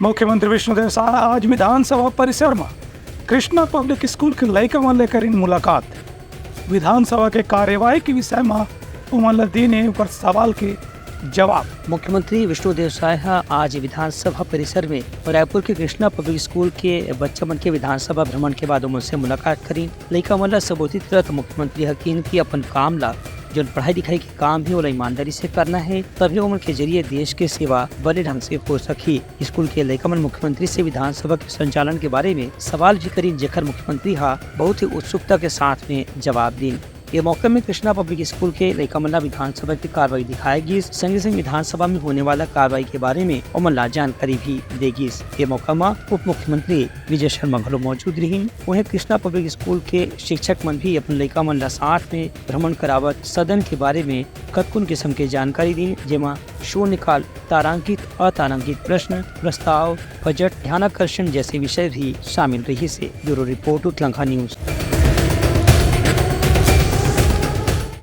मुख्यमंत्री विष्णुदेव साय आज विधानसभा परिसर में कृष्णा पब्लिक स्कूल के लड़का मन ले करीन मुलाकात। विधानसभा के कार्यवाही के विषय में उमन दीने पर सवाल के जवाब। मुख्यमंत्री विष्णुदेव साय आज विधानसभा परिसर में रायपुर के कृष्णा पब्लिक स्कूल के बच्चा मन के विधानसभा भ्रमण के बाद उनसे मुलाकात करी। लड़का मन ला संबोधित करत मुख्यमंत्री हकीन की अपन काम ला जो पढ़ाई लिखाई के काम है वो ईमानदारी से करना है, तभी उम्र के जरिए देश के सेवा बड़े ढंग से हो सकी। स्कूल के लड़का मन मुख्यमंत्री से विधानसभा के संचालन के बारे में सवाल भी करी, जेकर मुख्यमंत्री बहुत ही उत्सुकता के साथ में जवाब दी। ये मौके में कृष्णा पब्लिक स्कूल के लड़का मन विधानसभा की कार्रवाई दिखाएगी, संगे संग विधानसभा में होने वाला कार्रवाई के बारे में उमन जानकारी भी देगी। ये मौका में उप मुख्यमंत्री विजय शर्मा घलो मौजूद रही। वहीं कृष्णा पब्लिक स्कूल के शिक्षक मन भी अपन लड़का मन साथ में भ्रमण करावत सदन के बारे में कतकुन किस्म के जानकारी दी, जेमा शून्यकाल, तारांकित अतारांकित प्रश्न, प्रस्ताव, बजट, ध्यानाकर्षण जैसे विषय भी शामिल रही से। Bureau report Uttarakhand news.